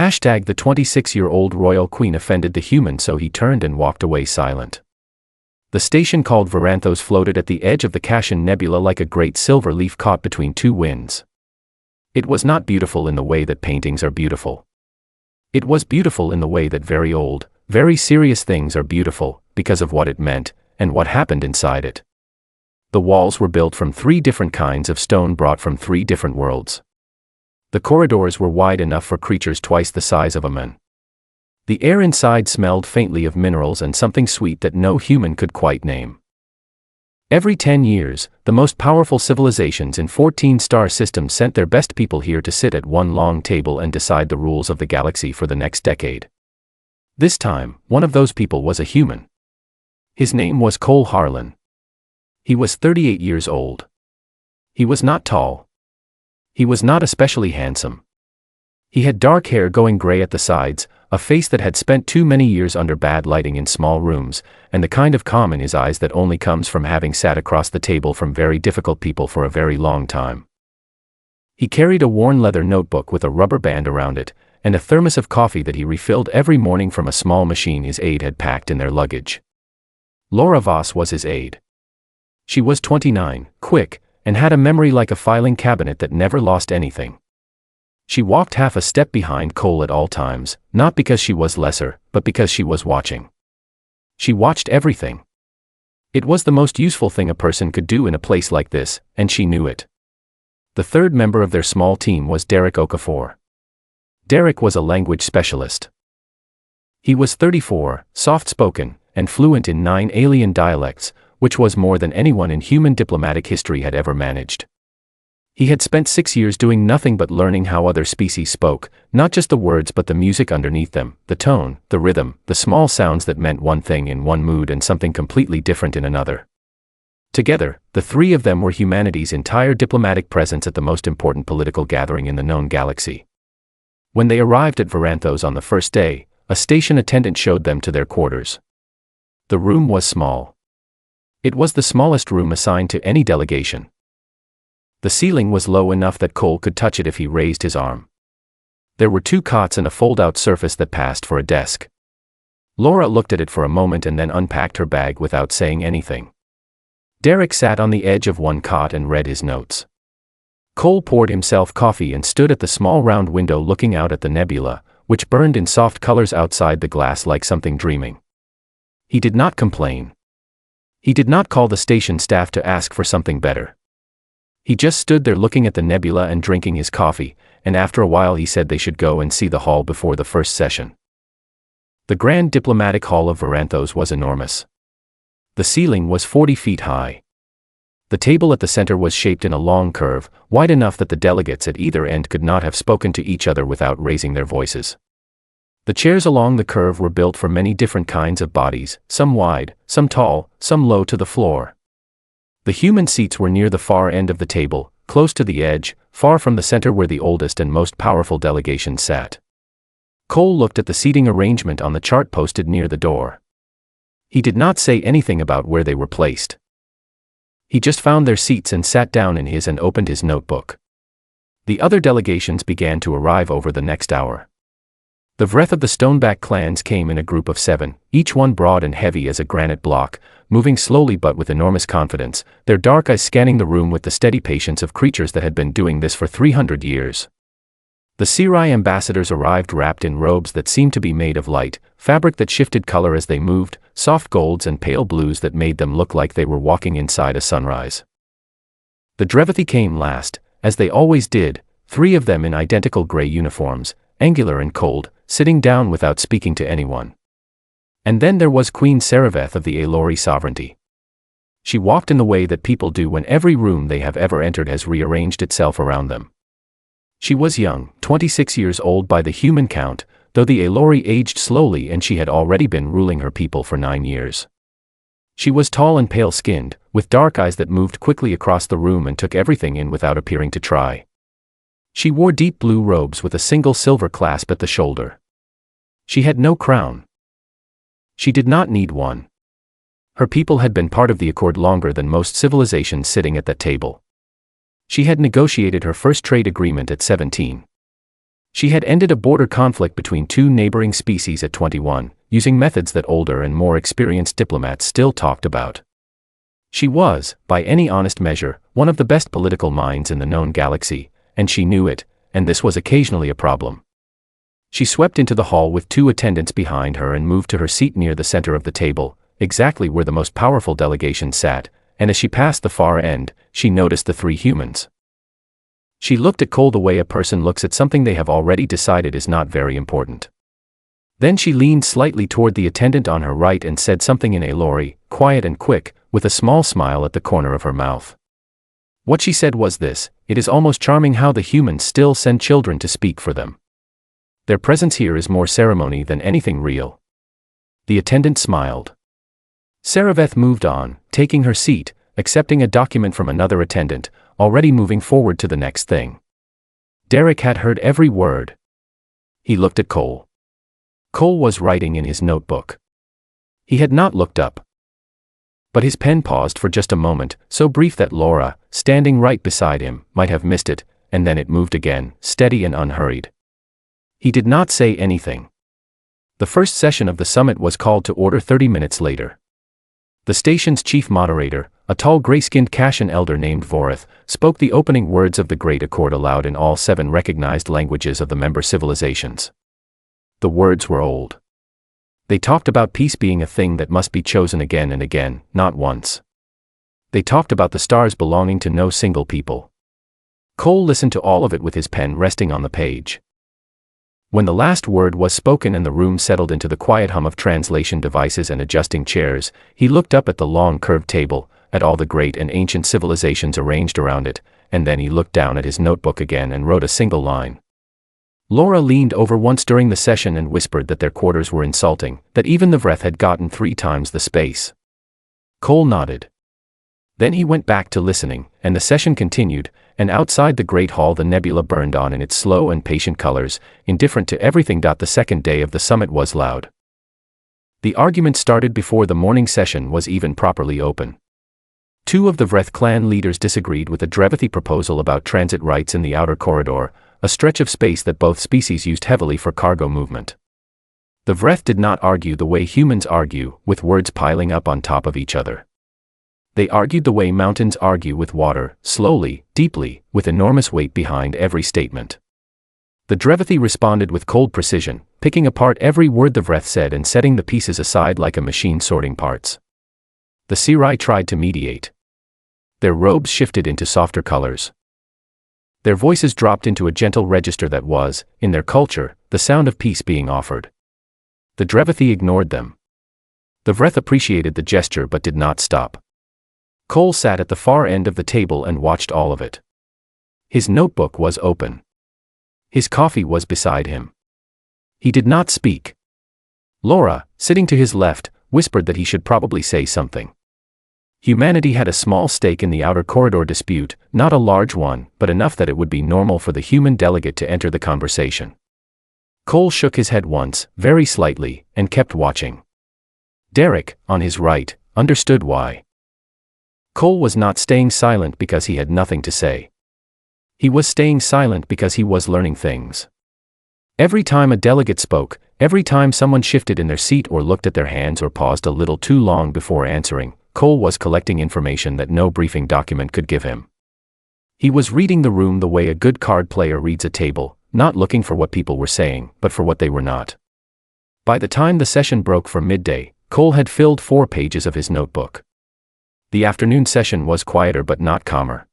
Hashtag the 26-year-old royal queen offended the human, so he turned and walked away silent. The station called Varanthos floated at the edge of the Cassion Nebula like a great silver leaf caught between two winds. It was not beautiful in the way that paintings are beautiful. It was beautiful in the way that very old, very serious things are beautiful, because of what it meant, and what happened inside it. The walls were built from 3 different kinds of stone brought from 3 different worlds. The corridors were wide enough for creatures twice the size of a man. The air inside smelled faintly of minerals and something sweet that no human could quite name. Every 10 years, the most powerful civilizations in 14-star systems sent their best people here to sit at one long table and decide the rules of the galaxy for the next decade. This time, one of those people was a human. His name was Cole Harlan. He was 38 years old. He was not tall. He was not especially handsome. He had dark hair going gray at the sides, a face that had spent too many years under bad lighting in small rooms, and the kind of calm in his eyes that only comes from having sat across the table from very difficult people for a very long time. He carried a worn leather notebook with a rubber band around it, and a thermos of coffee that he refilled every morning from a small machine his aide had packed in their luggage. Laura Voss was his aide. She was 29, quick, and had a memory like a filing cabinet that never lost anything. She walked half a step behind Cole at all times, not because she was lesser, but because she was watching. She watched everything. It was the most useful thing a person could do in a place like this, and she knew it. The third member of their small team was Derek Okafor. Derek was a language specialist. He was 34, soft-spoken, and fluent in 9 alien dialects, which was more than anyone in human diplomatic history had ever managed. He had spent 6 years doing nothing but learning how other species spoke, not just the words but the music underneath them, the tone, the rhythm, the small sounds that meant one thing in one mood and something completely different in another. Together, the 3 of them were humanity's entire diplomatic presence at the most important political gathering in the known galaxy. When they arrived at Varanthos on the first day, a station attendant showed them to their quarters. The room was small. It was the smallest room assigned to any delegation. The ceiling was low enough that Cole could touch it if he raised his arm. There were 2 cots and a fold-out surface that passed for a desk. Laura looked at it for a moment and then unpacked her bag without saying anything. Derek sat on the edge of one cot and read his notes. Cole poured himself coffee and stood at the small round window looking out at the nebula, which burned in soft colors outside the glass like something dreaming. He did not complain. He did not call the station staff to ask for something better. He just stood there looking at the nebula and drinking his coffee, and after a while he said they should go and see the hall before the first session. The Grand Diplomatic Hall of Varanthos was enormous. The ceiling was 40 feet high. The table at the center was shaped in a long curve, wide enough that the delegates at either end could not have spoken to each other without raising their voices. The chairs along the curve were built for many different kinds of bodies, some wide, some tall, some low to the floor. The human seats were near the far end of the table, close to the edge, far from the center where the oldest and most powerful delegation sat. Cole looked at the seating arrangement on the chart posted near the door. He did not say anything about where they were placed. He just found their seats and sat down in his and opened his notebook. The other delegations began to arrive over the next hour. The Vreth of the Stoneback clans came in a group of 7, each one broad and heavy as a granite block, moving slowly but with enormous confidence, their dark eyes scanning the room with the steady patience of creatures that had been doing this for 300 years. The Sirai ambassadors arrived wrapped in robes that seemed to be made of light, fabric that shifted color as they moved, soft golds and pale blues that made them look like they were walking inside a sunrise. The Drevathi came last, as they always did, 3 of them in identical gray uniforms, angular and cold, sitting down without speaking to anyone. And then there was Queen Saraveth of the Aelori sovereignty. She walked in the way that people do when every room they have ever entered has rearranged itself around them. She was young, 26 years old by the human count, though the Aelori aged slowly and she had already been ruling her people for 9 years. She was tall and pale-skinned, with dark eyes that moved quickly across the room and took everything in without appearing to try. She wore deep blue robes with a single silver clasp at the shoulder. She had no crown. She did not need one. Her people had been part of the Accord longer than most civilizations sitting at that table. She had negotiated her first trade agreement at 17. She had ended a border conflict between two neighboring species at 21, using methods that older and more experienced diplomats still talked about. She was, by any honest measure, one of the best political minds in the known galaxy, and she knew it, and this was occasionally a problem. She swept into the hall with two attendants behind her and moved to her seat near the center of the table, exactly where the most powerful delegation sat, and as she passed the far end, she noticed the three humans. She looked at Cole the way a person looks at something they have already decided is not very important. Then she leaned slightly toward the attendant on her right and said something in a lorry, quiet and quick, with a small smile at the corner of her mouth. What she said was this: "It is almost charming how the humans still send children to speak for them. Their presence here is more ceremony than anything real." The attendant smiled. Saraveth moved on, taking her seat, accepting a document from another attendant, already moving forward to the next thing. Derek had heard every word. He looked at Cole. Cole was writing in his notebook. He had not looked up. But his pen paused for just a moment, so brief that Laura, standing right beside him, might have missed it, and then it moved again, steady and unhurried. He did not say anything. The first session of the summit was called to order 30 minutes later. The station's chief moderator, a tall gray-skinned Kashan elder named Vorith, spoke the opening words of the Great Accord aloud in all 7 recognized languages of the member civilizations. The words were old. They talked about peace being a thing that must be chosen again and again, not once. They talked about the stars belonging to no single people. Cole listened to all of it with his pen resting on the page. When the last word was spoken and the room settled into the quiet hum of translation devices and adjusting chairs, he looked up at the long curved table, at all the great and ancient civilizations arranged around it, and then he looked down at his notebook again and wrote a single line. Laura leaned over once during the session and whispered that their quarters were insulting, that even the Vreth had gotten 3 times the space. Cole nodded. Then he went back to listening, and the session continued, and outside the great hall the nebula burned on in its slow and patient colors, indifferent to everything. The second day of the summit was loud. The argument started before the morning session was even properly open. 2 of the Vreth clan leaders disagreed with the Drevathi proposal about transit rights in the outer corridor, a stretch of space that both species used heavily for cargo movement. The Vreth did not argue the way humans argue, with words piling up on top of each other. They argued the way mountains argue with water, slowly, deeply, with enormous weight behind every statement. The Drevathi responded with cold precision, picking apart every word the Vreth said and setting the pieces aside like a machine sorting parts. The Sirai tried to mediate. Their robes shifted into softer colors. Their voices dropped into a gentle register that was, in their culture, the sound of peace being offered. The Drevathi ignored them. The Vreth appreciated the gesture but did not stop. Cole sat at the far end of the table and watched all of it. His notebook was open. His coffee was beside him. He did not speak. Laura, sitting to his left, whispered that he should probably say something. Humanity had a small stake in the outer corridor dispute, not a large one, but enough that it would be normal for the human delegate to enter the conversation. Cole shook his head once, very slightly, and kept watching. Derek, on his right, understood why. Cole was not staying silent because he had nothing to say. He was staying silent because he was learning things. Every time a delegate spoke, every time someone shifted in their seat or looked at their hands or paused a little too long before answering, Cole was collecting information that no briefing document could give him. He was reading the room the way a good card player reads a table, not looking for what people were saying, but for what they were not. By the time the session broke for midday, Cole had filled 4 pages of his notebook. The afternoon session was quieter but not calmer.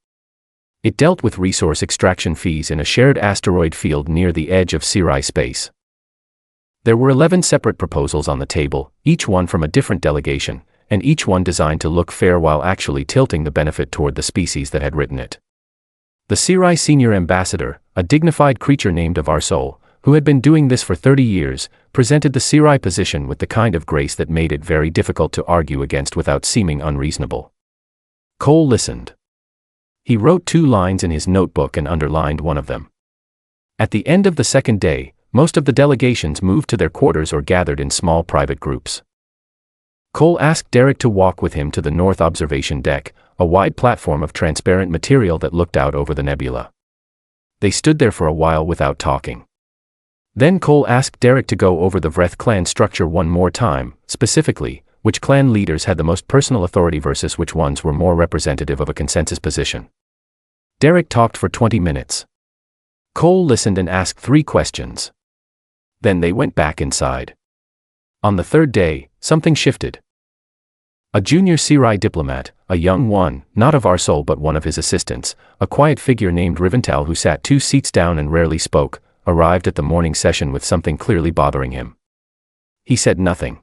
It dealt with resource extraction fees in a shared asteroid field near the edge of Sirai space. There were 11 separate proposals on the table, each one from a different delegation, and each one designed to look fair while actually tilting the benefit toward the species that had written it. The Sirai senior ambassador, a dignified creature named Avarsol, who had been doing this for 30 years, presented the Sirai position with the kind of grace that made it very difficult to argue against without seeming unreasonable. Cole listened. He wrote 2 lines in his notebook and underlined one of them. At the end of the second day, most of the delegations moved to their quarters or gathered in small private groups. Cole asked Derek to walk with him to the North Observation Deck, a wide platform of transparent material that looked out over the nebula. They stood there for a while without talking. Then Cole asked Derek to go over the Vreth clan structure one more time, specifically, which clan leaders had the most personal authority versus which ones were more representative of a consensus position. Derek talked for 20 minutes. Cole listened and asked 3 questions. Then they went back inside. On the 3rd day, something shifted. A junior Sirai diplomat, a young one, not of our soul but one of his assistants, a quiet figure named Rivental who sat 2 seats down and rarely spoke, arrived at the morning session with something clearly bothering him. He said nothing.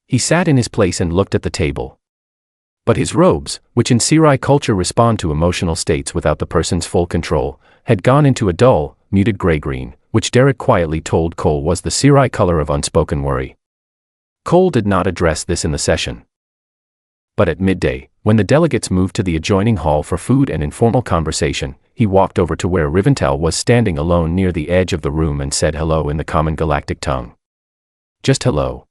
He sat in his place and looked at the table. But his robes, which in Sirai culture respond to emotional states without the person's full control, had gone into a dull, muted gray-green, which Derek quietly told Cole was the Sirai color of unspoken worry. Cole did not address this in the session. But at midday, when the delegates moved to the adjoining hall for food and informal conversation, he walked over to where Rivental was standing alone near the edge of the room and said hello in the common galactic tongue. Just hello.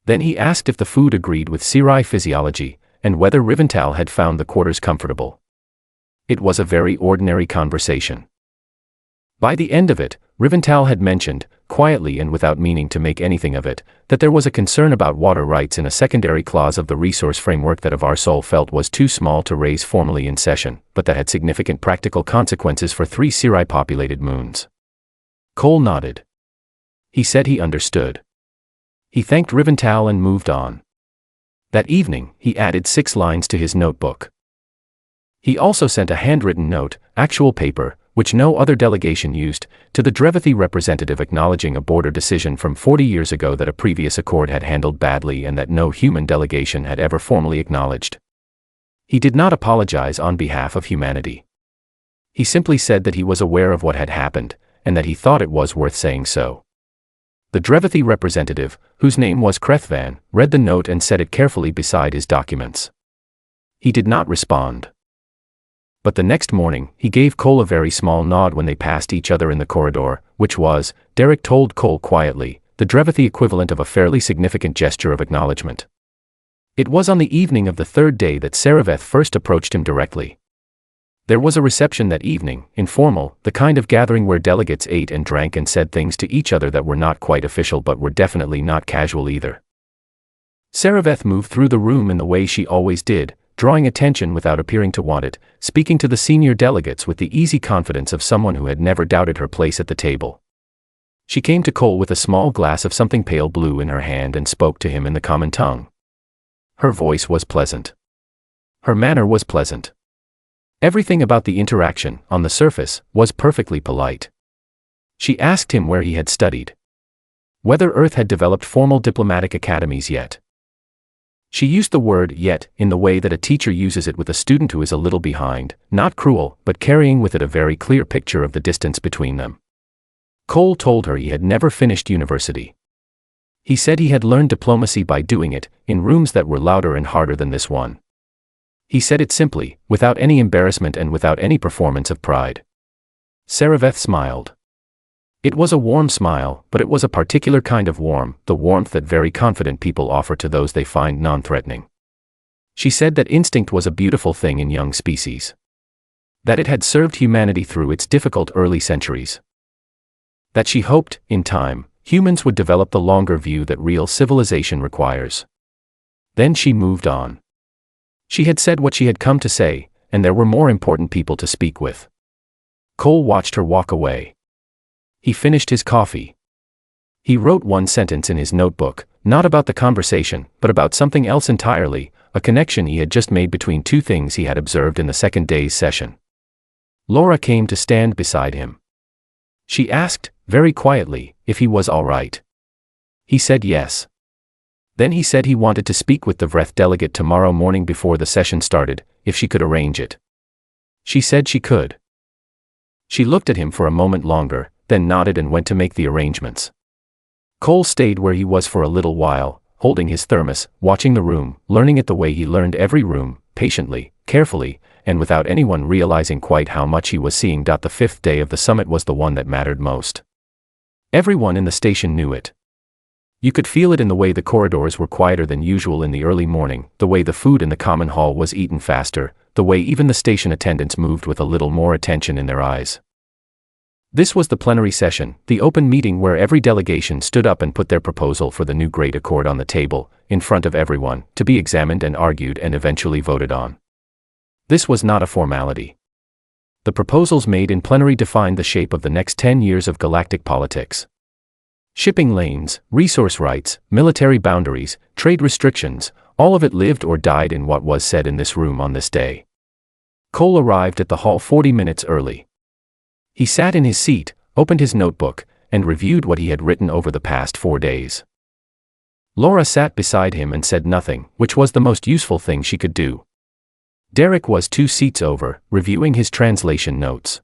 Then he asked if the food agreed with Sirai physiology, and whether Rivental had found the quarters comfortable. It was a very ordinary conversation. By the end of it, Rivental had mentioned, quietly and without meaning to make anything of it, that there was a concern about water rights in a secondary clause of the resource framework that of our soul felt was too small to raise formally in session, but that had significant practical consequences for 3 Sirai-populated moons. Cole nodded. He said he understood. He thanked Rivental and moved on. That evening, he added 6 lines to his notebook. He also sent a handwritten note, actual paper, which no other delegation used, to the Drevathi representative acknowledging a border decision from 40 years ago that a previous accord had handled badly and that no human delegation had ever formally acknowledged. He did not apologize on behalf of humanity. He simply said that he was aware of what had happened, and that he thought it was worth saying so. The Drevathi representative, whose name was Krethvan, read the note and set it carefully beside his documents. He did not respond. But the next morning, he gave Cole a very small nod when they passed each other in the corridor, which was, Derek told Cole quietly, the Drevathi equivalent of a fairly significant gesture of acknowledgement. It was on the evening of the 3rd day that Saraveth first approached him directly. There was a reception that evening, informal, the kind of gathering where delegates ate and drank and said things to each other that were not quite official but were definitely not casual either. Saraveth moved through the room in the way she always did, drawing attention without appearing to want it, speaking to the senior delegates with the easy confidence of someone who had never doubted her place at the table. She came to Cole with a small glass of something pale blue in her hand and spoke to him in the common tongue. Her voice was pleasant. Her manner was pleasant. Everything about the interaction, on the surface, was perfectly polite. She asked him where he had studied. Whether Earth had developed formal diplomatic academies yet. She used the word yet in the way that a teacher uses it with a student who is a little behind, not cruel, but carrying with it a very clear picture of the distance between them. Cole told her he had never finished university. He said he had learned diplomacy by doing it, in rooms that were louder and harder than this one. He said it simply, without any embarrassment and without any performance of pride. Saraveth smiled. It was a warm smile, but it was a particular kind of warm, the warmth that very confident people offer to those they find non-threatening. She said that instinct was a beautiful thing in young species. That it had served humanity through its difficult early centuries. That she hoped, in time, humans would develop the longer view that real civilization requires. Then she moved on. She had said what she had come to say, and there were more important people to speak with. Cole watched her walk away. He finished his coffee. He wrote one sentence in his notebook, not about the conversation, but about something else entirely, a connection he had just made between 2 things he had observed in the 2nd day's session. Laura came to stand beside him. She asked, very quietly, if he was all right. He said yes. Then he said he wanted to speak with the Vreth delegate tomorrow morning before the session started, if she could arrange it. She said she could. She looked at him for a moment longer, then nodded and went to make the arrangements. Cole stayed where he was for a little while, holding his thermos, watching the room, learning it the way he learned every room, patiently, carefully, and without anyone realizing quite how much he was seeing. The 5th day of the summit was the one that mattered most. Everyone in the station knew it. You could feel it in the way the corridors were quieter than usual in the early morning, the way the food in the common hall was eaten faster, the way even the station attendants moved with a little more attention in their eyes. This was the plenary session, the open meeting where every delegation stood up and put their proposal for the new Great Accord on the table, in front of everyone, to be examined and argued and eventually voted on. This was not a formality. The proposals made in plenary defined the shape of the next 10 years of galactic politics. Shipping lanes, resource rights, military boundaries, trade restrictions, all of it lived or died in what was said in this room on this day. Cole arrived at the hall 40 minutes early. He sat in his seat, opened his notebook, and reviewed what he had written over the past 4 days. Laura sat beside him and said nothing, which was the most useful thing she could do. Derek was 2 seats over, reviewing his translation notes.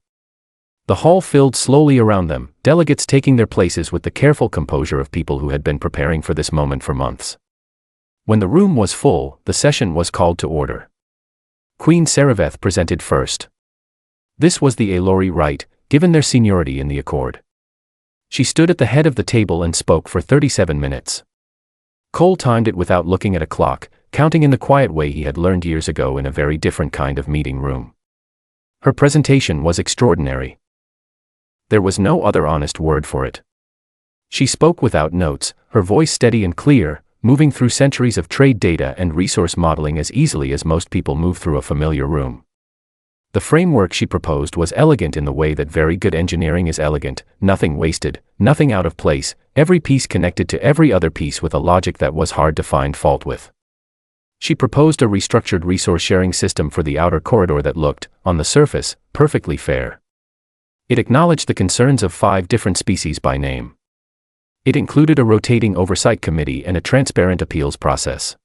The hall filled slowly around them, delegates taking their places with the careful composure of people who had been preparing for this moment for months. When the room was full, the session was called to order. Queen Sereveth presented first. This was the Aelori rite, given their seniority in the Accord. She stood at the head of the table and spoke for 37 minutes. Cole timed it without looking at a clock, counting in the quiet way he had learned years ago in a very different kind of meeting room. Her presentation was extraordinary. There was no other honest word for it. She spoke without notes, her voice steady and clear, moving through centuries of trade data and resource modeling as easily as most people move through a familiar room. The framework she proposed was elegant in the way that very good engineering is elegant, nothing wasted, nothing out of place, every piece connected to every other piece with a logic that was hard to find fault with. She proposed a restructured resource-sharing system for the outer corridor that looked, on the surface, perfectly fair. It acknowledged the concerns of 5 different species by name. It included a rotating oversight committee and a transparent appeals process.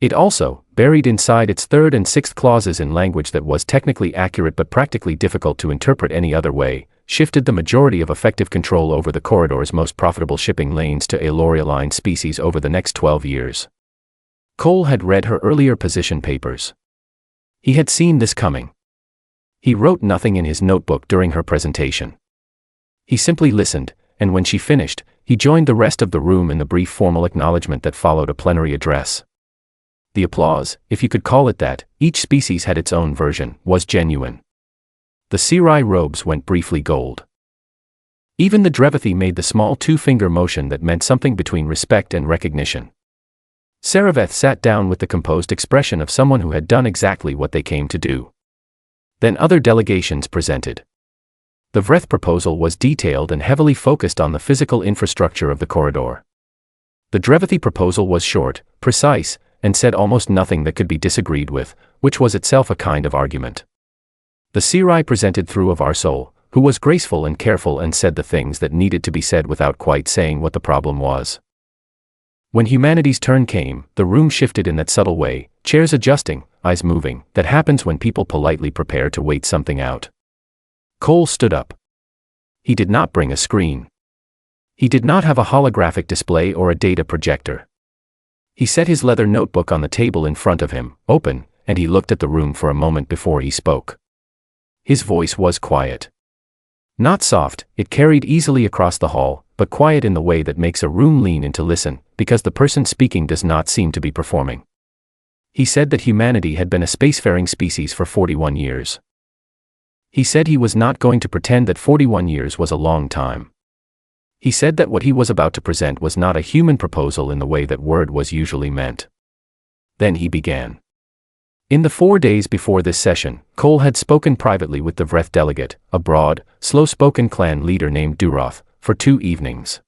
It also, buried inside its 3rd and 6th clauses in language that was technically accurate but practically difficult to interpret any other way, shifted the majority of effective control over the corridor's most profitable shipping lanes to Aelori-aligned species over the next 12 years. Cole had read her earlier position papers. He had seen this coming. He wrote nothing in his notebook during her presentation. He simply listened, and when she finished, he joined the rest of the room in the brief formal acknowledgement that followed a plenary address. The applause, if you could call it that, each species had its own version, was genuine. The Sirai robes went briefly gold. Even the Drevathi made the small 2-finger motion that meant something between respect and recognition. Sereveth sat down with the composed expression of someone who had done exactly what they came to do. Then other delegations presented. The Vreth proposal was detailed and heavily focused on the physical infrastructure of the corridor. The Drevathi proposal was short, precise, and said almost nothing that could be disagreed with, which was itself a kind of argument. The Sirai presented through of our soul, who was graceful and careful and said the things that needed to be said without quite saying what the problem was. When humanity's turn came, the room shifted in that subtle way, chairs adjusting, eyes moving, that happens when people politely prepare to wait something out. Cole stood up. He did not bring a screen. He did not have a holographic display or a data projector. He set his leather notebook on the table in front of him, open, and he looked at the room for a moment before he spoke. His voice was quiet. Not soft, it carried easily across the hall, but quiet in the way that makes a room lean in to listen, because the person speaking does not seem to be performing. He said that humanity had been a spacefaring species for 41 years. He said he was not going to pretend that 41 years was a long time. He said that what he was about to present was not a human proposal in the way that word was usually meant. Then he began. In the 4 days before this session, Cole had spoken privately with the Vreth delegate, a broad, slow-spoken clan leader named Duroth, for 2 evenings.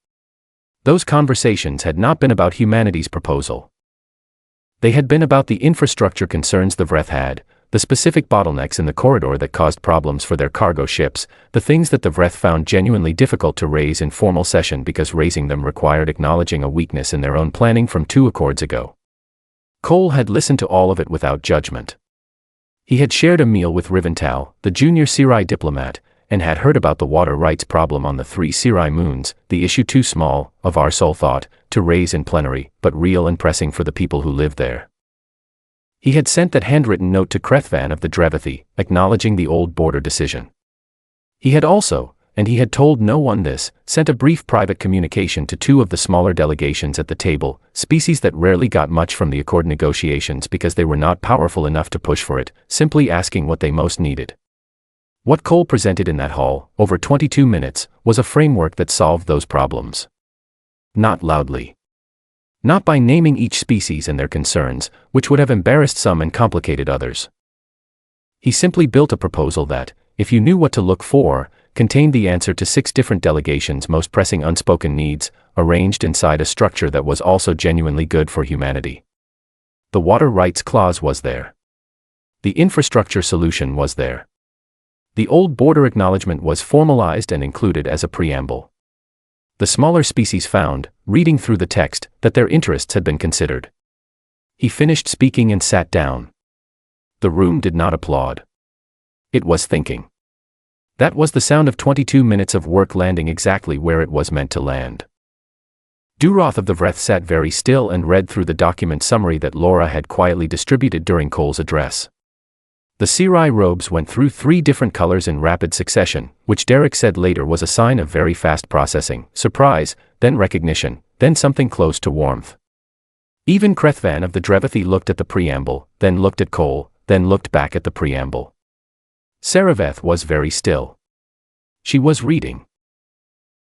Those conversations had not been about humanity's proposal. They had been about the infrastructure concerns the Vreth had, the specific bottlenecks in the corridor that caused problems for their cargo ships, the things that the Vreth found genuinely difficult to raise in formal session because raising them required acknowledging a weakness in their own planning from 2 accords ago. Cole had listened to all of it without judgment. He had shared a meal with Rivental, the junior Sirai diplomat, and had heard about the water rights problem on the 3 Sirai moons, the issue too small, of our soul thought, to raise in plenary, but real and pressing for the people who lived there. He had sent that handwritten note to Krethvan of the Drevathi, acknowledging the old border decision. He had also, and he had told no one this, sent a brief private communication to 2 of the smaller delegations at the table, species that rarely got much from the Accord negotiations because they were not powerful enough to push for it, simply asking what they most needed. What Cole presented in that hall, over 22 minutes, was a framework that solved those problems. Not loudly. Not by naming each species and their concerns, which would have embarrassed some and complicated others. He simply built a proposal that, if you knew what to look for, contained the answer to 6 different delegations' most pressing unspoken needs, arranged inside a structure that was also genuinely good for humanity. The water rights clause was there. The infrastructure solution was there. The old border acknowledgement was formalized and included as a preamble. The smaller species found, reading through the text, that their interests had been considered. He finished speaking and sat down. The room did not applaud. It was thinking. That was the sound of 22 minutes of work landing exactly where it was meant to land. Duroth of the Vreth sat very still and read through the document summary that Laura had quietly distributed during Cole's address. The Sirai robes went through 3 different colors in rapid succession, which Derek said later was a sign of very fast processing, surprise, then recognition, then something close to warmth. Even Krethvan of the Drevathi looked at the preamble, then looked at Cole, then looked back at the preamble. Saraveth was very still. She was reading.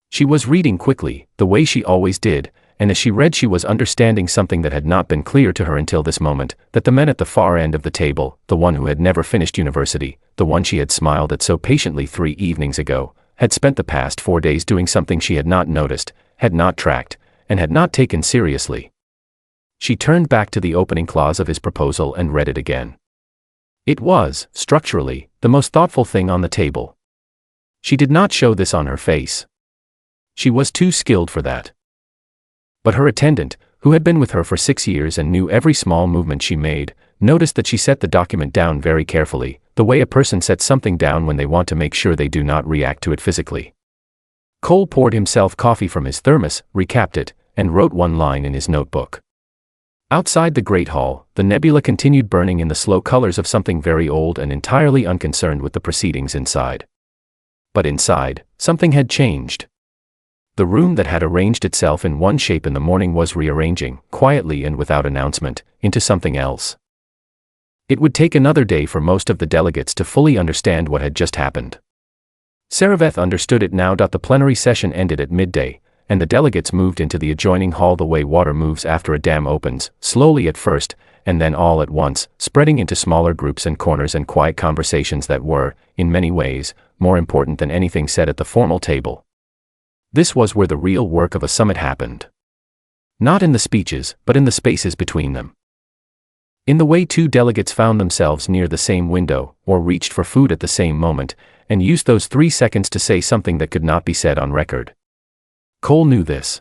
She was reading quickly, the way she always did, and as she read she was understanding something that had not been clear to her until this moment, that the men at the far end of the table, the one who had never finished university, the one she had smiled at so patiently 3 evenings ago, had spent the past 4 days doing something she had not noticed, had not tracked, and had not taken seriously. She turned back to the opening clause of his proposal and read it again. It was, structurally, the most thoughtful thing on the table. She did not show this on her face. She was too skilled for that. But her attendant, who had been with her for 6 years and knew every small movement she made, noticed that she set the document down very carefully, the way a person sets something down when they want to make sure they do not react to it physically. Cole poured himself coffee from his thermos, recapped it, and wrote 1 line in his notebook. Outside the Great Hall, the nebula continued burning in the slow colors of something very old and entirely unconcerned with the proceedings inside. But inside, something had changed. The room that had arranged itself in one shape in the morning was rearranging, quietly and without announcement, into something else. It would take another day for most of the delegates to fully understand what had just happened. Saraveth understood it now. The plenary session ended at midday, and the delegates moved into the adjoining hall the way water moves after a dam opens, slowly at first, and then all at once, spreading into smaller groups and corners and quiet conversations that were, in many ways, more important than anything said at the formal table. This was where the real work of a summit happened. Not in the speeches, but in the spaces between them. In the way 2 delegates found themselves near the same window, or reached for food at the same moment, and used those 3 seconds to say something that could not be said on record. Cole knew this.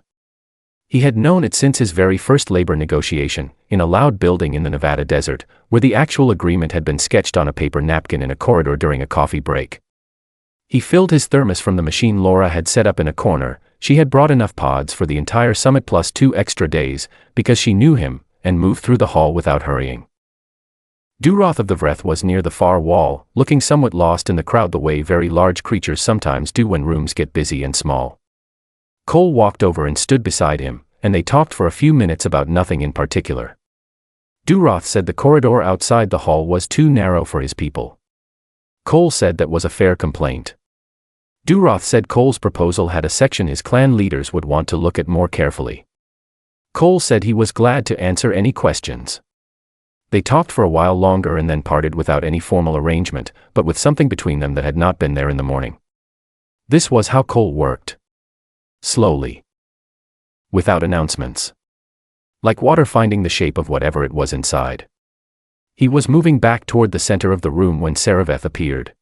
He had known it since his very first labor negotiation, in a loud building in the Nevada desert, where the actual agreement had been sketched on a paper napkin in a corridor during a coffee break. He filled his thermos from the machine Laura had set up in a corner. She had brought enough pods for the entire summit plus 2 extra days, because she knew him, and moved through the hall without hurrying. Duroth of the Vreth was near the far wall, looking somewhat lost in the crowd the way very large creatures sometimes do when rooms get busy and small. Cole walked over and stood beside him, and they talked for a few minutes about nothing in particular. Duroth said the corridor outside the hall was too narrow for his people. Cole said that was a fair complaint. Duroth said Cole's proposal had a section his clan leaders would want to look at more carefully. Cole said he was glad to answer any questions. They talked for a while longer and then parted without any formal arrangement, but with something between them that had not been there in the morning. This was how Cole worked. Slowly. Without announcements. Like water finding the shape of whatever it was inside. He was moving back toward the center of the room when Saraveth appeared.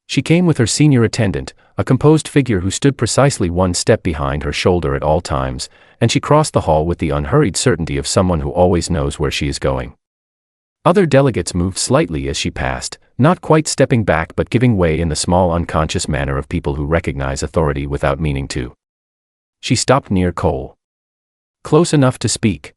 She came with her senior attendant, a composed figure who stood precisely 1 step behind her shoulder at all times, and she crossed the hall with the unhurried certainty of someone who always knows where she is going. Other delegates moved slightly as she passed, not quite stepping back but giving way in the small unconscious manner of people who recognize authority without meaning to. She stopped near Cole. Close enough to speak.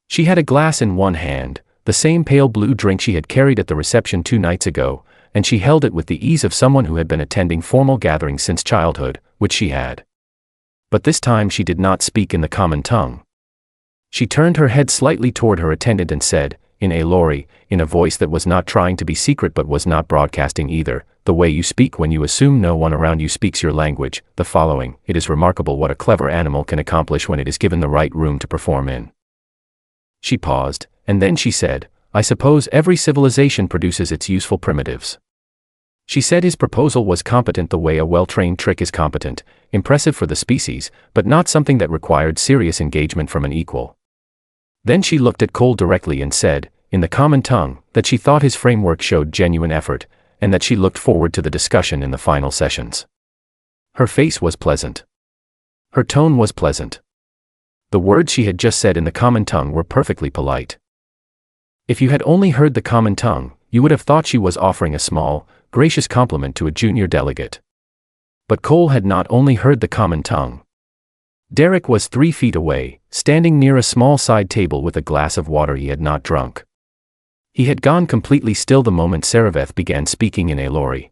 She had a glass in one hand, the same pale blue drink she had carried at the reception 2 nights ago, and she held it with the ease of someone who had been attending formal gatherings since childhood, which she had. But this time she did not speak in the common tongue. She turned her head slightly toward her attendant and said, in a lorry, in a voice that was not trying to be secret but was not broadcasting either, the way you speak when you assume no one around you speaks your language, the following, it is remarkable what a clever animal can accomplish when it is given the right room to perform in. She paused, and then she said, I suppose every civilization produces its useful primitives. She said his proposal was competent the way a well-trained trick is competent, impressive for the species, but not something that required serious engagement from an equal. Then she looked at Cole directly and said, in the common tongue, that she thought his framework showed genuine effort, and that she looked forward to the discussion in the final sessions. Her face was pleasant. Her tone was pleasant. The words she had just said in the common tongue were perfectly polite. If you had only heard the common tongue, you would have thought she was offering a small, gracious compliment to a junior delegate. But Cole had not only heard the common tongue. Derek was 3 feet away, standing near a small side table with a glass of water he had not drunk. He had gone completely still the moment SilentHFY began speaking in AudioBook.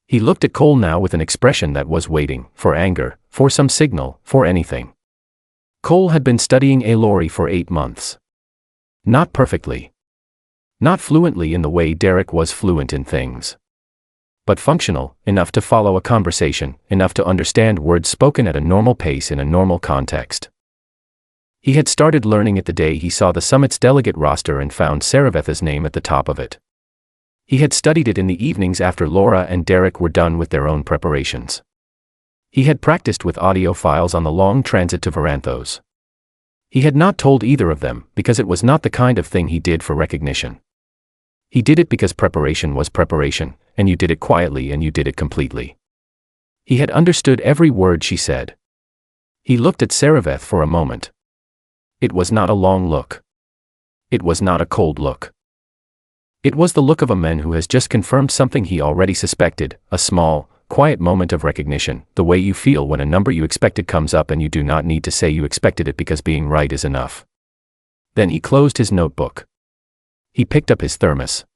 He looked at Cole now with an expression that was waiting, for anger, for some signal, for anything. Cole had been studying AudioBook for 8 months. Not perfectly. Not fluently in the way Derek was fluent in things. But functional, enough to follow a conversation, enough to understand words spoken at a normal pace in a normal context. He had started learning it the day he saw the summit's delegate roster and found SilentHFY's name at the top of it. He had studied it in the evenings after Laura and Derek were done with their own preparations. He had practiced with audio files on the long transit to Varanthos. He had not told either of them, because it was not the kind of thing he did for recognition. He did it because preparation was preparation, and you did it quietly and you did it completely. He had understood every word she said. He looked at SilentHFY for a moment. It was not a long look. It was not a cold look. It was the look of a man who has just confirmed something he already suspected, a small, quiet moment of recognition, the way you feel when a number you expected comes up and you do not need to say you expected it because being right is enough. Then he closed his notebook. He picked up his thermos.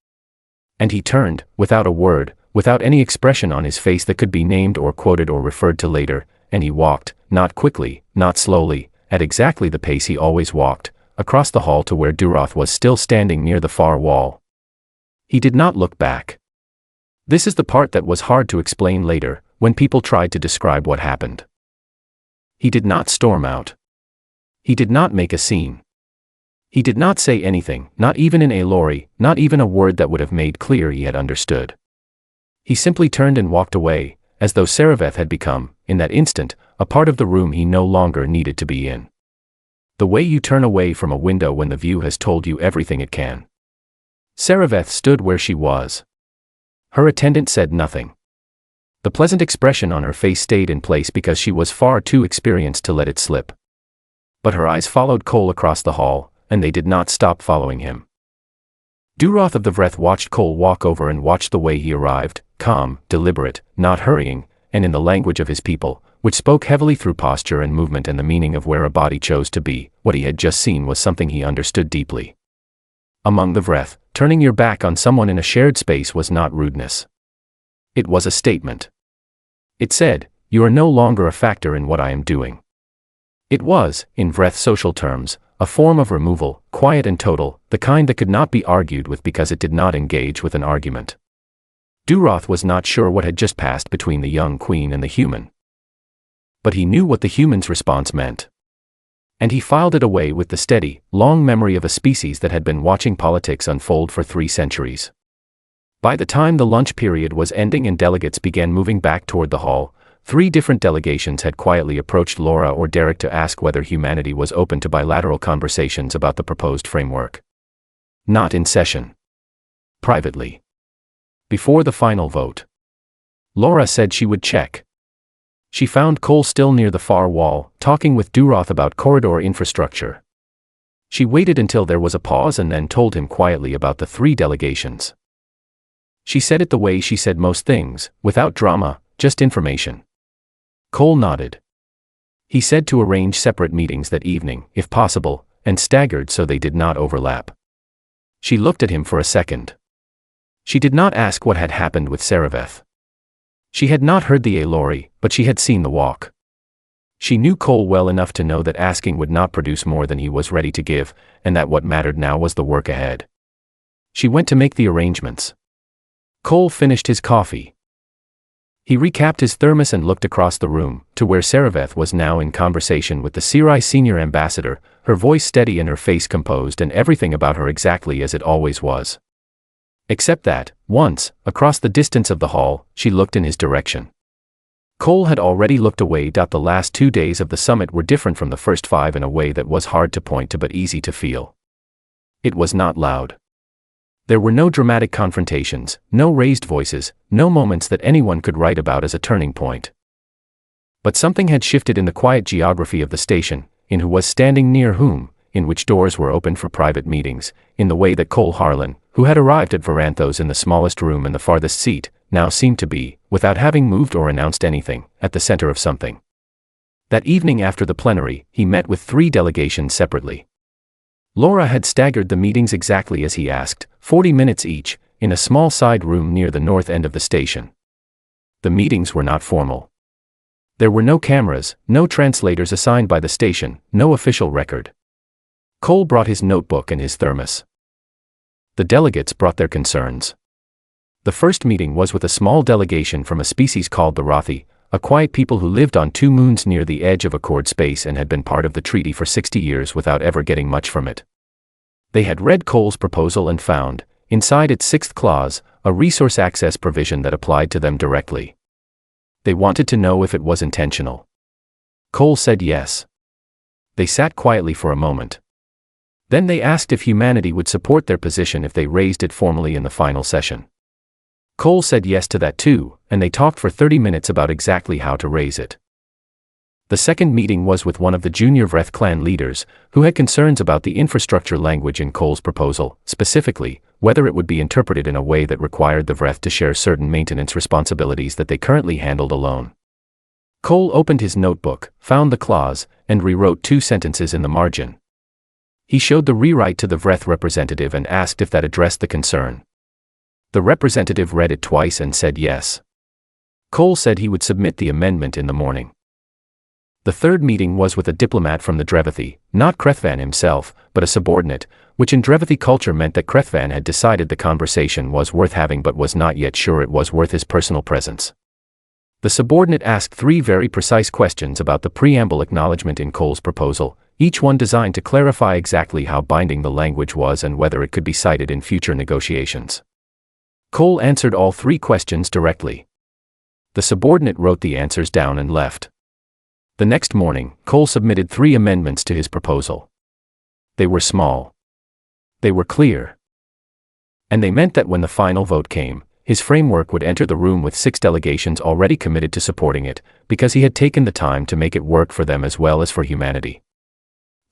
And he turned, without a word, without any expression on his face that could be named or quoted or referred to later, and he walked, not quickly, not slowly, at exactly the pace he always walked, across the hall to where Duroth was still standing near the far wall. He did not look back. This is the part that was hard to explain later, when people tried to describe what happened. He did not storm out. He did not make a scene. He did not say anything, not even in AudioBook, not even a word that would have made clear he had understood. He simply turned and walked away, as though SilentHFY had become, in that instant, a part of the room he no longer needed to be in. The way you turn away from a window when the view has told you everything it can. SilentHFY stood where she was. Her attendant said nothing. The pleasant expression on her face stayed in place because she was far too experienced to let it slip. But her eyes followed Cole across the hall, and they did not stop following him. Duroth of the Vreth watched Cole walk over and watched the way he arrived, calm, deliberate, not hurrying, and in the language of his people, which spoke heavily through posture and movement and the meaning of where a body chose to be. What he had just seen was something he understood deeply. Among the Vreth, turning your back on someone in a shared space was not rudeness. It was a statement. It said, you are no longer a factor in what I am doing. It was, in Vreth social terms, a form of removal, quiet and total, the kind that could not be argued with because it did not engage with an argument. Duroth was not sure what had just passed between the young queen and the human. But he knew what the human's response meant. And he filed it away with the steady, long memory of a species that had been watching politics unfold for 3 centuries. By the time the lunch period was ending and delegates began moving back toward the hall, 3 different delegations had quietly approached Laura or Derek to ask whether humanity was open to bilateral conversations about the proposed framework. Not in session. Privately. Before the final vote. Laura said she would check. She found Cole still near the far wall, talking with Duroth about corridor infrastructure. She waited until there was a pause and then told him quietly about the 3 delegations. She said it the way she said most things, without drama, just information. Cole nodded. He said to arrange separate meetings that evening, if possible, and staggered so they did not overlap. She looked at him for a second. She did not ask what had happened with SilentHFY. She had not heard the AudioBook, but she had seen the walk. She knew Cole well enough to know that asking would not produce more than he was ready to give, and that what mattered now was the work ahead. She went to make the arrangements. Cole finished his coffee. He recapped his thermos and looked across the room, to where SilentHFY was now in conversation with the CRI senior ambassador, her voice steady and her face composed and everything about her exactly as it always was. Except that, once, across the distance of the hall, she looked in his direction. Cole had already looked away. The last 2 days of the summit were different from the first 5 in a way that was hard to point to but easy to feel. It was not loud. There were no dramatic confrontations, no raised voices, no moments that anyone could write about as a turning point. But something had shifted in the quiet geography of the station, in who was standing near whom, in which doors were opened for private meetings, in the way that Cole Harlan, who had arrived at Varanthos in the smallest room and the farthest seat, now seemed to be, without having moved or announced anything, at the center of something. That evening after the plenary, he met with 3 delegations separately. Laura had staggered the meetings exactly as he asked, 40 minutes each, in a small side room near the north end of the station. The meetings were not formal. There were no cameras, no translators assigned by the station, no official record. Cole brought his notebook and his thermos. The delegates brought their concerns. The first meeting was with a small delegation from a species called the Rothi, a quiet people who lived on 2 moons near the edge of Accord space and had been part of the treaty for 60 years without ever getting much from it. They had read Cole's proposal and found, inside its 6th clause, a resource access provision that applied to them directly. They wanted to know if it was intentional. Cole said yes. They sat quietly for a moment. Then they asked if humanity would support their position if they raised it formally in the final session. Cole said yes to that too, and they talked for 30 minutes about exactly how to raise it. The second meeting was with one of the junior Vreth clan leaders, who had concerns about the infrastructure language in Cole's proposal, specifically, whether it would be interpreted in a way that required the Vreth to share certain maintenance responsibilities that they currently handled alone. Cole opened his notebook, found the clause, and rewrote 2 sentences in the margin. He showed the rewrite to the Vreth representative and asked if that addressed the concern. The representative read it twice and said yes. Cole said he would submit the amendment in the morning. The third meeting was with a diplomat from the Drevathi, not Krethvan himself, but a subordinate, which in Drevathi culture meant that Krethvan had decided the conversation was worth having but was not yet sure it was worth his personal presence. The subordinate asked 3 very precise questions about the preamble acknowledgement in Cole's proposal, each one designed to clarify exactly how binding the language was and whether it could be cited in future negotiations. Cole answered all 3 questions directly. The subordinate wrote the answers down and left. The next morning, Cole submitted 3 amendments to his proposal. They were small. They were clear. And they meant that when the final vote came, his framework would enter the room with 6 delegations already committed to supporting it, because he had taken the time to make it work for them as well as for humanity.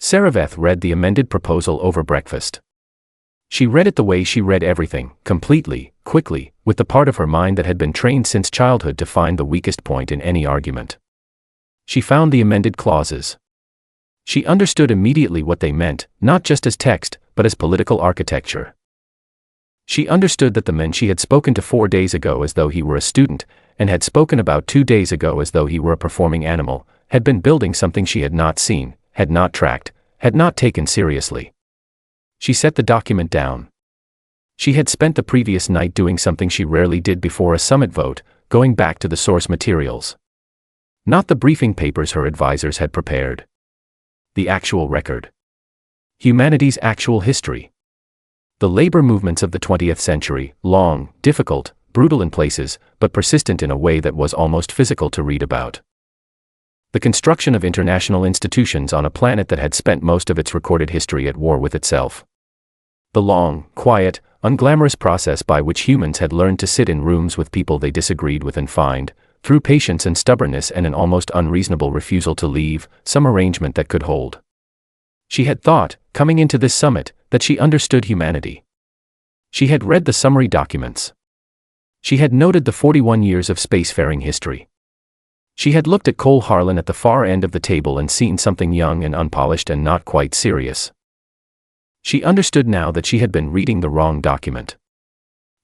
SilentHFY read the amended proposal over breakfast. She read it the way she read everything, completely, quickly, with the part of her mind that had been trained since childhood to find the weakest point in any argument. She found the amended clauses. She understood immediately what they meant, not just as text, but as political architecture. She understood that the men she had spoken to 4 days ago as though he were a student, and had spoken about 2 days ago as though he were a performing animal, had been building something she had not seen, had not tracked, had not taken seriously. She set the document down. She had spent the previous night doing something she rarely did before a summit vote, going back to the source materials. Not the briefing papers her advisors had prepared. The actual record. Humanity's actual history. The labor movements of the 20th century, long, difficult, brutal in places, but persistent in a way that was almost physical to read about. The construction of international institutions on a planet that had spent most of its recorded history at war with itself. The long, quiet, unglamorous process by which humans had learned to sit in rooms with people they disagreed with and find, through patience and stubbornness and an almost unreasonable refusal to leave, some arrangement that could hold. She had thought, coming into this summit, that she understood humanity. She had read the summary documents. She had noted the 41 years of spacefaring history. She had looked at Cole Harlan at the far end of the table and seen something young and unpolished and not quite serious. She understood now that she had been reading the wrong document.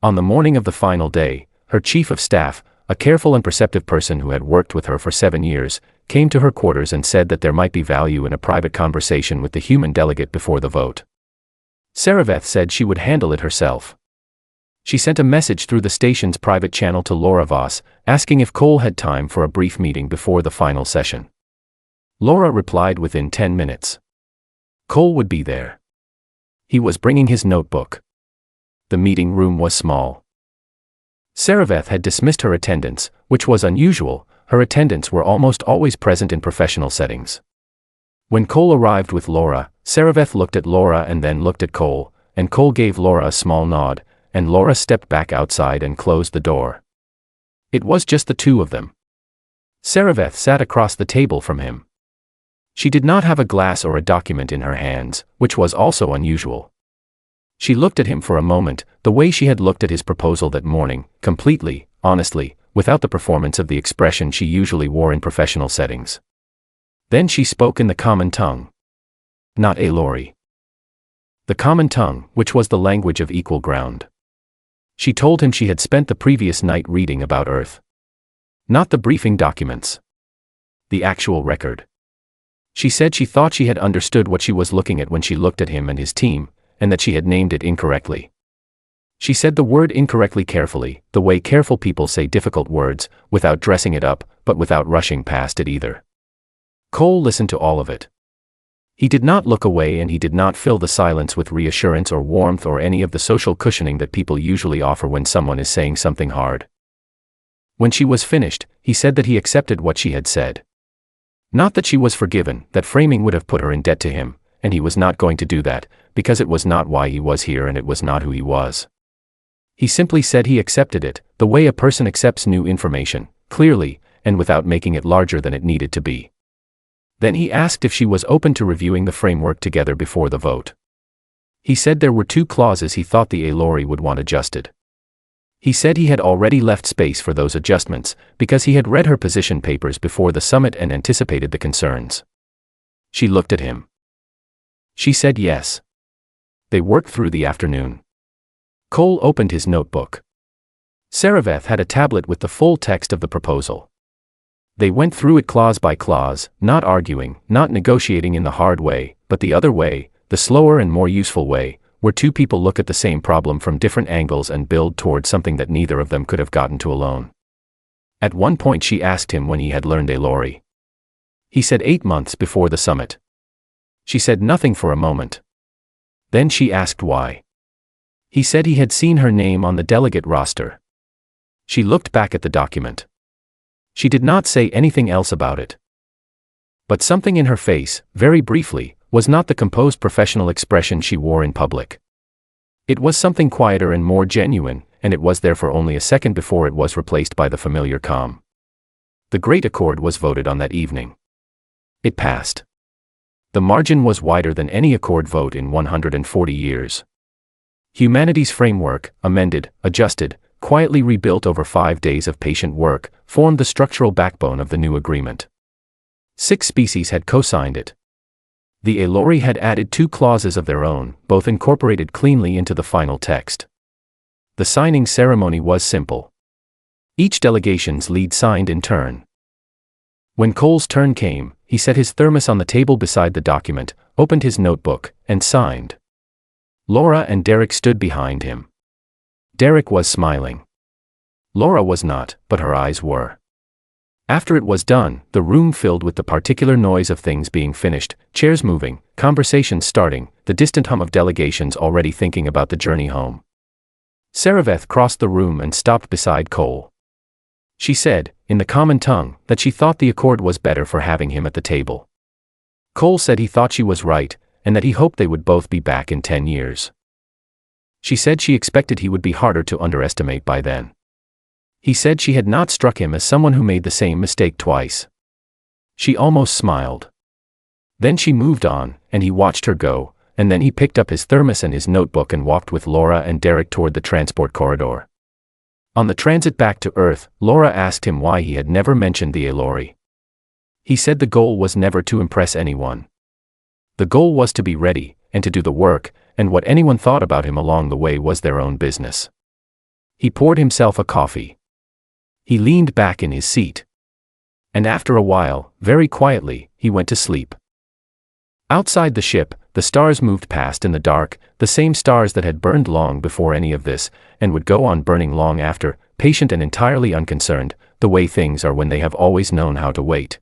On the morning of the final day, her chief of staff, a careful and perceptive person who had worked with her for 7 years, came to her quarters and said that there might be value in a private conversation with the human delegate before the vote. SilentHFY said she would handle it herself. She sent a message through the station's private channel to Laura Voss, asking if Cole had time for a brief meeting before the final session. Laura replied within 10 minutes. Cole would be there. He was bringing his notebook. The meeting room was small. SilentHFY had dismissed her attendants, which was unusual. Her attendants were almost always present in professional settings. When Cole arrived with Laura, SilentHFY looked at Laura and then looked at Cole, and Cole gave Laura a small nod, and Laura stepped back outside and closed the door. It was just the two of them. SilentHFY sat across the table from him. She did not have a glass or a document in her hands, which was also unusual. She looked at him for a moment, the way she had looked at his proposal that morning, completely, honestly, without the performance of the expression she usually wore in professional settings. Then she spoke in the common tongue. Not a lorry. The common tongue, which was the language of equal ground. She told him she had spent the previous night reading about Earth. Not the briefing documents. The actual record. She said she thought she had understood what she was looking at when she looked at him and his team, and that she had named it incorrectly. She said the word incorrectly carefully, the way careful people say difficult words, without dressing it up, but without rushing past it either. Cole listened to all of it. He did not look away and he did not fill the silence with reassurance or warmth or any of the social cushioning that people usually offer when someone is saying something hard. When she was finished, he said that he accepted what she had said. Not that she was forgiven, that framing would have put her in debt to him, and he was not going to do that, because it was not why he was here and it was not who he was. He simply said he accepted it, the way a person accepts new information, clearly, and without making it larger than it needed to be. Then he asked if she was open to reviewing the framework together before the vote. He said there were 2 clauses he thought the Lorry would want adjusted. He said he had already left space for those adjustments, because he had read her position papers before the summit and anticipated the concerns. She looked at him. She said yes. They worked through the afternoon. Cole opened his notebook. SilentHFY had a tablet with the full text of the proposal. They went through it clause by clause, not arguing, not negotiating in the hard way, but the other way, the slower and more useful way, where 2 people look at the same problem from different angles and build toward something that neither of them could have gotten to alone. At one point she asked him when he had learned a lorry. He said 8 months before the summit. She said nothing for a moment. Then she asked why. He said he had seen her name on the delegate roster. She looked back at the document. She did not say anything else about it. But something in her face, very briefly, was not the composed professional expression she wore in public. It was something quieter and more genuine, and it was there for only a second before it was replaced by the familiar calm. The Great Accord was voted on that evening. It passed. The margin was wider than any Accord vote in 140 years. Humanity's framework, amended, adjusted, quietly rebuilt over 5 days of patient work, formed the structural backbone of the new agreement. 6 species had co-signed it. The Lorry had added 2 clauses of their own, both incorporated cleanly into the final text. The signing ceremony was simple. Each delegation's lead signed in turn. When Cole's turn came, he set his thermos on the table beside the document, opened his notebook, and signed. Laura and Derek stood behind him. Derek was smiling. Laura was not, but her eyes were. After it was done, the room filled with the particular noise of things being finished, chairs moving, conversations starting, the distant hum of delegations already thinking about the journey home. SilentHFY crossed the room and stopped beside Cole. She said, in the common tongue, that she thought the Accord was better for having him at the table. Cole said he thought she was right, and that he hoped they would both be back in 10 years. She said she expected he would be harder to underestimate by then. He said she had not struck him as someone who made the same mistake twice. She almost smiled. Then she moved on, and he watched her go, and then he picked up his thermos and his notebook and walked with Laura and Derek toward the transport corridor. On the transit back to Earth, Laura asked him why he had never mentioned the Lorry. He said the goal was never to impress anyone. The goal was to be ready, and to do the work, and what anyone thought about him along the way was their own business. He poured himself a coffee. He leaned back in his seat. And after a while, very quietly, he went to sleep. Outside the ship, The stars moved past in the dark, the same stars that had burned long before any of this, and would go on burning long after, patient and entirely unconcerned, the way things are when they have always known how to wait.